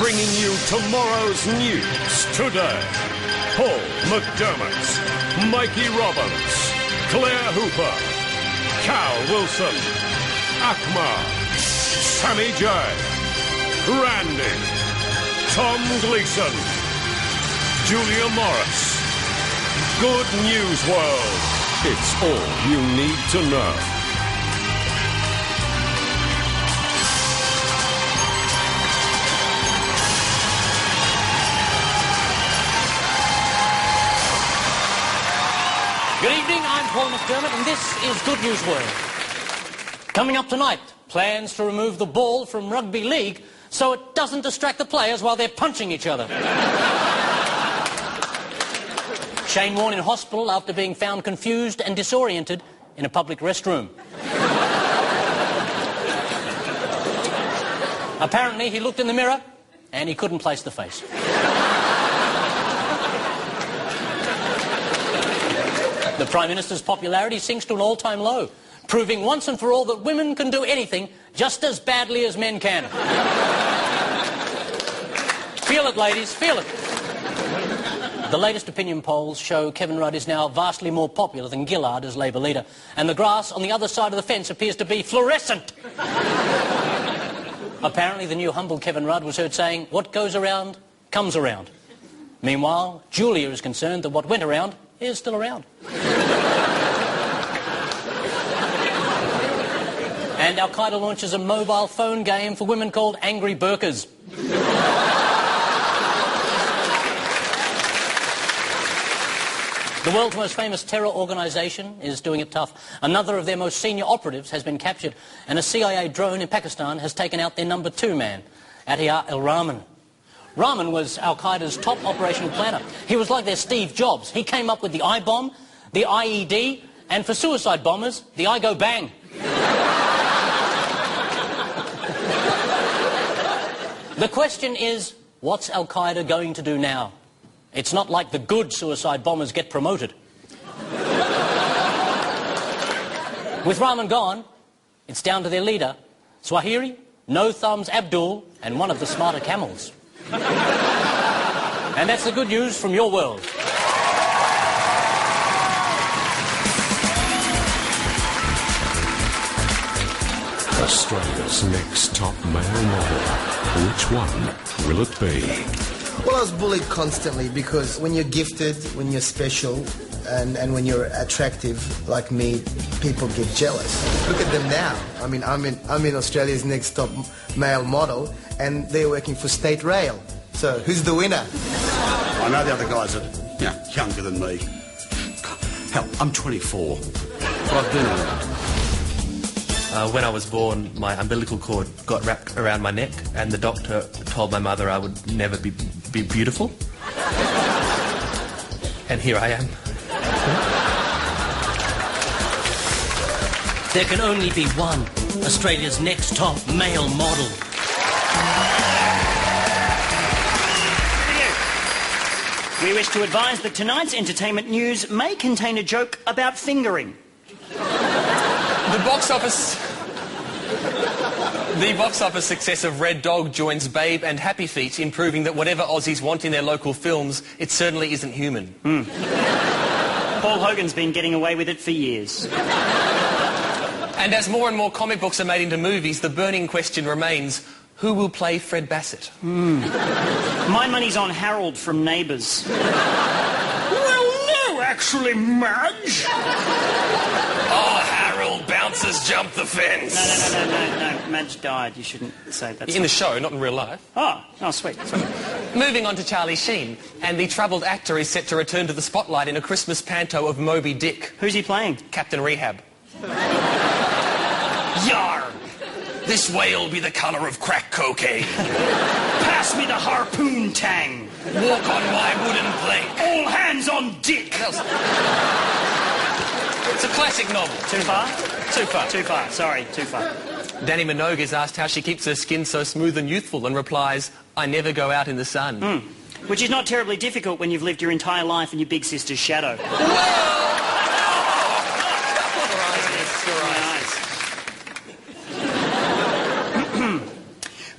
bringing you tomorrow's news today. Paul McDermott, Mikey Robbins, Claire Hooper, Cal Wilson, Akmal, Sammy J, Randy, Tom Gleeson, Julia Morris. Good News World. It's all you need to know. Good evening, I'm Paul McDermott, and this is Good News World. Coming up tonight, plans to remove the ball from rugby league so it doesn't distract the players while they're punching each other. Shane Warne in hospital after being found confused and disoriented in a public restroom. Apparently, he looked in the mirror and he couldn't place the face. The Prime Minister's popularity sinks to an all-time low, proving once and for all that women can do anything just as badly as men can. Feel it, ladies, feel it. The latest opinion polls show Kevin Rudd is now vastly more popular than Gillard as Labour leader, and the grass on the other side of the fence appears to be fluorescent. Apparently, the new humble Kevin Rudd was heard saying, "What goes around, comes around." Meanwhile, Julia is concerned that what went around is still around. And Al-Qaeda launches a mobile phone game for women called Angry Burkas. The world's most famous terror organisation is doing it tough. Another of their most senior operatives has been captured, and a CIA drone in Pakistan has taken out their number 2 man, Atiyah al-Rahman. Rahman was Al-Qaeda's top operational planner. He was like their Steve Jobs. He came up with the I-bomb, the IED, and for suicide bombers, the I Go Bang. The question is, what's Al-Qaeda going to do now? It's not like the good suicide bombers get promoted. With Rahman gone, it's down to their leader, Swahiri, No Thumbs Abdul, and one of the smarter camels. And that's the good news from your world. Australia's next top male model. Which one will it be? Well, I was bullied constantly because when you're gifted, when you're special, and when you're attractive like me, people get jealous. Look at them now. I mean, I'm in Australia's next top male model, and they're working for State Rail. So who's the winner? I know the other guys are, younger than me. Hell, I'm 24. But I've been around. When I was born, my umbilical cord got wrapped around my neck, and the doctor told my mother I would never be beautiful. And here I am. There can only be one Australia's next top male model. We wish to advise that tonight's entertainment news may contain a joke about fingering. The box office success of Red Dog joins Babe and Happy Feet in proving that whatever Aussies want in their local films, it certainly isn't human. Paul Hogan's been getting away with it for years. And as more and more comic books are made into movies, the burning question remains, who will play Fred Bassett? My money's on Harold from Neighbours. Well, no, actually, Madge. Oh, Harold, bouncers jump the fence. No. Madge died. You shouldn't say that. In the show, not in real life. Oh, sweet. Moving on to Charlie Sheen, and the troubled actor is set to return to the spotlight in a Christmas panto of Moby Dick. Who's he playing? Captain Rehab. Yarn! This whale be the colour of crack cocaine. Pass me the harpoon tang. Walk on my wooden plank. All hands on Dick. It's a classic novel. Too far? Too far. Too far. Sorry, too far. Danny Minogue is asked how she keeps her skin so smooth and youthful and replies, I never go out in the sun. Which is not terribly difficult when you've lived your entire life in your big sister's shadow.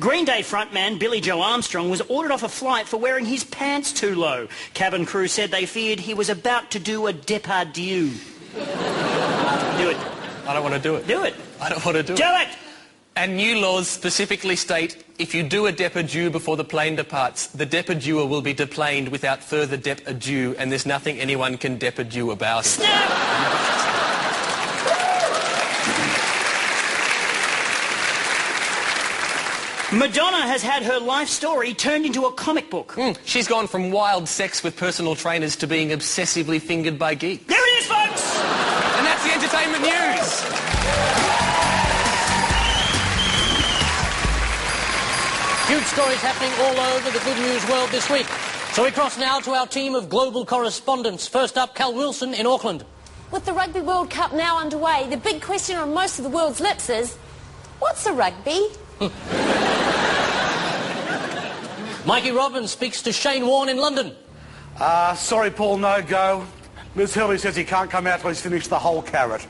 Green Day frontman Billy Joe Armstrong was ordered off a flight for wearing his pants too low. Cabin crew said they feared he was about to do a depardieu. Do it. I don't want to do it. Do it. I don't want to do it. Do it! And new laws specifically state if you do a depardieu before the plane departs, the depardieuer will be deplaned without further depardieu, and there's nothing anyone can depardieu about it. Snap! Madonna has had her life story turned into a comic book. She's gone from wild sex with personal trainers to being obsessively fingered by geeks. There it is, folks! And that's the entertainment news. Huge stories happening all over the good news world this week. So we cross now to our team of global correspondents. First up, Cal Wilson in Auckland. With the Rugby World Cup now underway, the big question on most of the world's lips is, what's a rugby? Mikey Robbins speaks to Shane Warne in London. Sorry, Paul, no go. Liz Hurley says he can't come out till he's finished the whole carrot.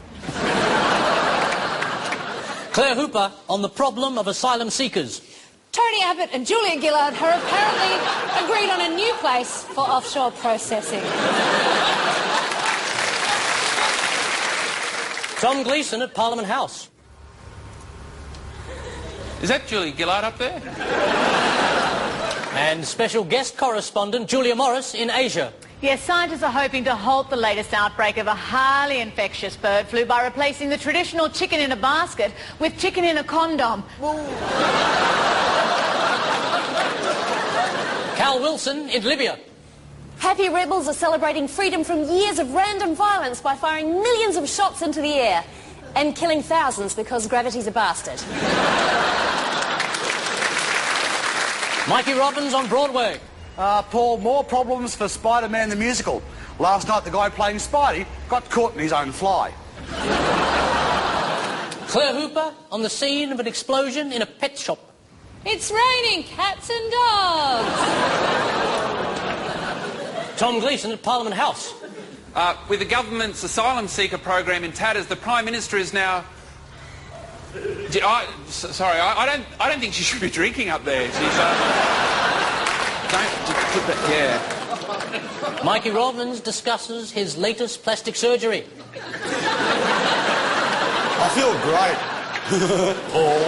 Claire Hooper on the problem of asylum seekers. Tony Abbott and Julia Gillard have apparently agreed on a new place for offshore processing. Tom Gleeson at Parliament House. Is that Julia Gillard up there? And special guest correspondent Julia Morris in Asia. Yes, scientists are hoping to halt the latest outbreak of a highly infectious bird flu by replacing the traditional chicken in a basket with chicken in a condom. Cal Wilson in Libya. Happy rebels are celebrating freedom from years of random violence by firing millions of shots into the air and killing thousands because gravity's a bastard. Mikey Robbins on Broadway. Paul, more problems for Spider-Man the musical. Last night the guy playing Spidey got caught in his own fly. Claire Hooper on the scene of an explosion in a pet shop. It's raining cats and dogs. Tom Gleeson at Parliament House. With the government's asylum seeker program in tatters, the Prime Minister is now... I don't think she should be drinking up there. She's... Don't put that... Yeah. Mikey Robbins discusses his latest plastic surgery. I feel great. Paul.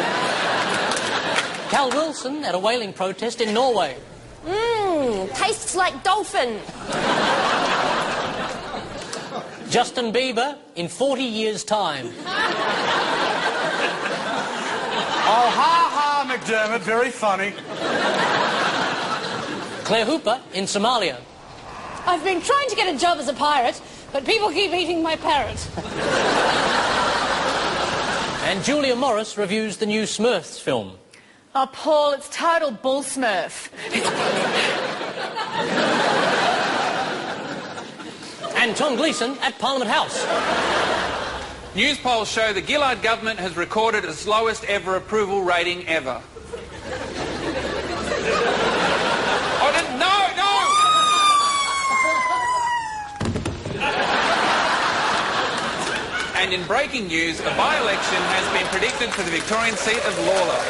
Cal Wilson at a whaling protest in Norway. Tastes like dolphin. Justin Bieber in 40 years' time. Oh, ha, McDermott, very funny. Claire Hooper in Somalia. I've been trying to get a job as a pirate, but people keep eating my parrot. And Julia Morris reviews the new Smurfs film. Oh, Paul, it's total bull smurf. And Tom Gleeson at Parliament House. News polls show the Gillard government has recorded its lowest ever approval rating ever. And in breaking news, a by-election has been predicted for the Victorian seat of Lalor.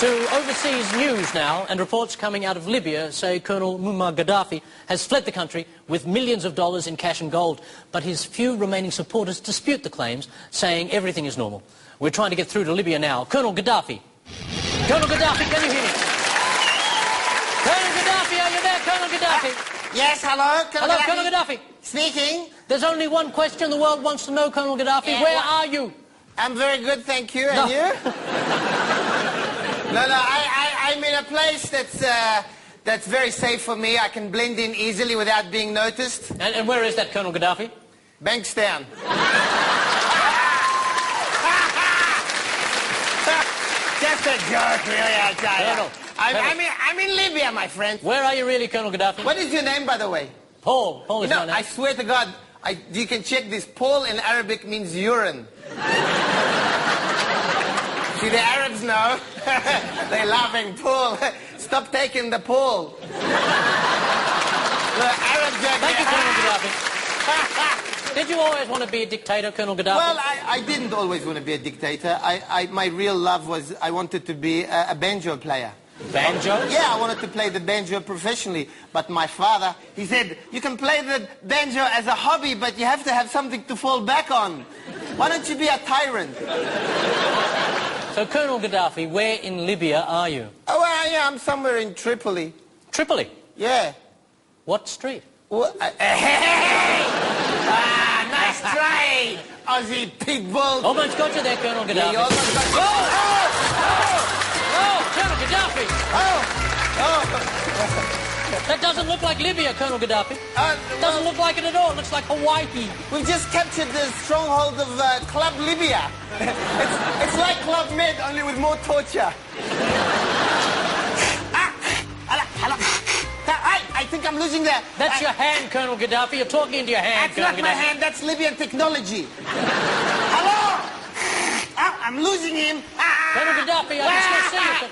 To overseas news now, and reports coming out of Libya say Colonel Muammar Gaddafi has fled the country with millions of dollars in cash and gold, but his few remaining supporters dispute the claims, saying everything is normal. We're trying to get through to Libya now. Colonel Gaddafi. Colonel Gaddafi, can you hear me? Colonel Gaddafi, are you there, Colonel Gaddafi? Yes, hello, Colonel Gaddafi. Colonel Gaddafi. Speaking. There's only one question the world wants to know, Colonel Gaddafi. Yeah, where are you? I'm very good, thank you. And you? No, I'm in a place that's very safe for me. I can blend in easily without being noticed. And where is that, Colonel Gaddafi? Bankstown. Just a joke, really, I tell you. I'm in Libya, my friend. Where are you really, Colonel Gaddafi? What is your name, by the way? Paul. Paul is my name. I swear to God, you can check this. Paul in Arabic means urine. See, the Arabs know. They're laughing. Paul, stop taking the Paul. The Arab joke. Thank you, Colonel Gaddafi. Did you always want to be a dictator, Colonel Gaddafi? Well, I didn't always want to be a dictator. My real love was I wanted to be a banjo player. Banjo? Yeah, I wanted to play the banjo professionally. But my father, he said, you can play the banjo as a hobby, but you have to have something to fall back on. Why don't you be a tyrant? So, Colonel Gaddafi, where in Libya are you? Oh, well, yeah, I'm somewhere in Tripoli. Tripoli? Yeah. What street? What? Hey! Nice try, Aussie pigbull. Almost got you there, Colonel Gaddafi. Yeah, you almost got you. Oh, Colonel Gaddafi! That doesn't look like Libya, Colonel Gaddafi. Doesn't look like it at all. It looks like Hawaii. We've just captured the stronghold of Club Libya. It's like Club Med, only with more torture. I think I'm losing that. That's your hand, Colonel Gaddafi. You're talking into your hand, That's not my hand. That's Libyan technology. Hello? I'm losing him. Colonel Gaddafi, I can still see you.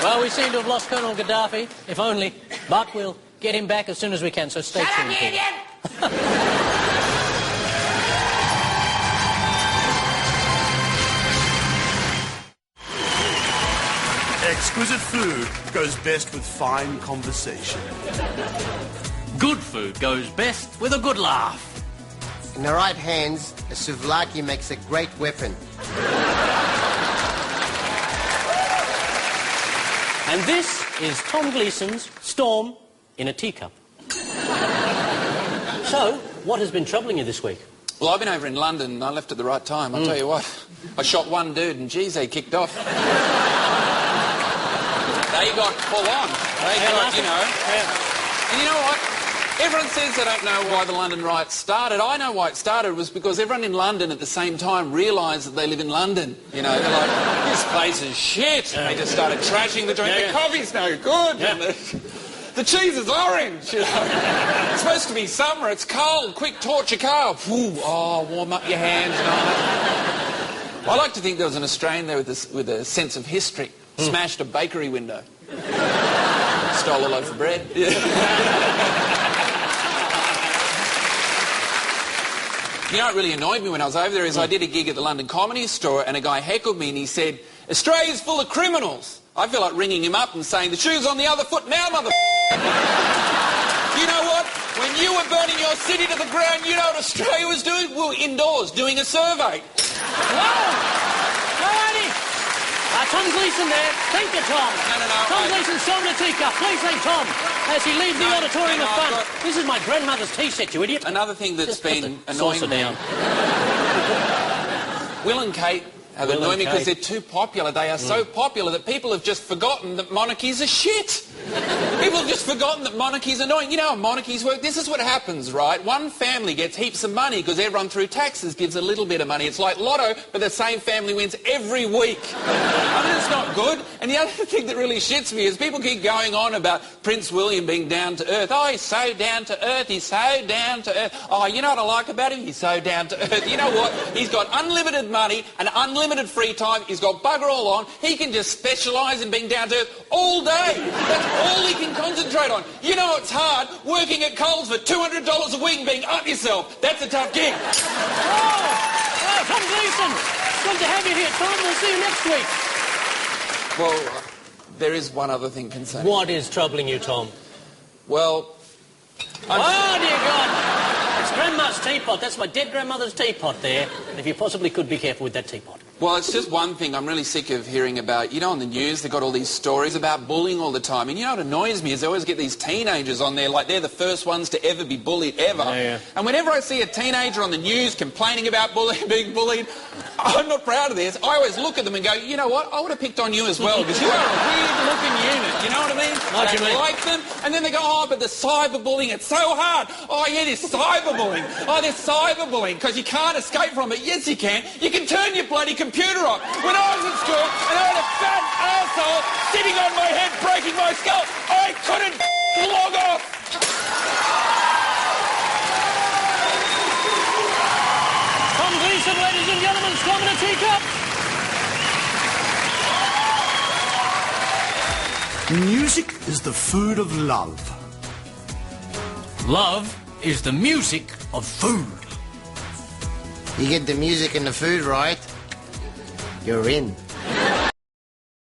Well, we seem to have lost Colonel Gaddafi, if only. But we'll get him back as soon as we can, so stay tuned. Shut up, you idiot! Exquisite food goes best with fine conversation. Good food goes best with a good laugh. In the right hands, a souvlaki makes a great weapon. And this is Tom Gleeson's Storm in a Teacup. So, what has been troubling you this week? Well, I've been over in London and I left at the right time. I'll tell you what, I shot one dude and geez, they kicked off. They got full on. They got, you know. Yeah. And you know what? Everyone says they don't know why the London riots started. I know why it started. It was because everyone in London at the same time realised that they live in London. You know, they're like, this place is shit. And they just started trashing the drink. The coffee's no good. And the cheese is orange. You know. It's supposed to be summer. It's cold. Quick, torch your car. Whew, warm up your hands. I like to think there was an Australian there with a sense of history. Smashed a bakery window. Stole a loaf of bread. You know what really annoyed me when I was over there is I did a gig at the London Comedy Store and a guy heckled me and he said, Australia's full of criminals. I feel like ringing him up and saying, the shoe's on the other foot now, mother. You know what? When you were burning your city to the ground, you know what Australia was doing? We were indoors doing a survey. Tom Gleeson there. Thank you, Tom. No. Tom Gleeson, Storm in a Teacup. Please thank Tom as he leaves the auditorium of fun. This is my grandmother's tea set, you idiot. Another thing that's been annoying me. Will and Kate have annoyed me because they're too popular. They are so popular that people have just forgotten that monarchies are shit. People have just forgotten that monarchies are annoying. You know how monarchies work? This is what happens, right? One family gets heaps of money because everyone through taxes gives a little bit of money. It's like lotto, but the same family wins every week. I mean, it's not good. And the other thing that really shits me is people keep going on about Prince William being down to earth. Oh, he's so down to earth. He's so down to earth. Oh, you know what I like about him? He's so down to earth. You know what? He's got unlimited money and unlimited free time. He's got bugger all on. He can just specialise in being down to earth all day. That's all he can concentrate on. You know it's hard working at Coles for $200 a week and being up yourself. That's a tough gig. Oh, Tom Gleeson. Good to have you here, Tom. We'll see you next week. Well, there is one other thing concerning. What is troubling you, Tom? Well, oh, dear God. It's Grandma's teapot. That's my dead grandmother's teapot there. If you possibly could be careful with that teapot. Well, it's just one thing I'm really sick of hearing about. You know, on the news, they've got all these stories about bullying all the time. And you know what annoys me is they always get these teenagers on there like they're the first ones to ever be bullied, ever. Yeah. And whenever I see a teenager on the news complaining about being bullied, I'm not proud of this. I always look at them and go, you know what, I would have picked on you as well because you are a weird-looking unit. You know what I mean? I don't like them. And then they go, oh, but the cyberbullying, it's so hard. Oh, yeah, there's cyberbullying. Oh, there's cyberbullying because you can't escape from it. Yes, you can. You can turn your bloody computer off. When I was at school and I had a fat arsehole sitting on my head breaking my skull, I couldn't log off. Tom Gleeson, ladies and gentlemen, Storm in a Teacup. Music is the food of love. Love is the music of food. You get the music and the food right, you're in.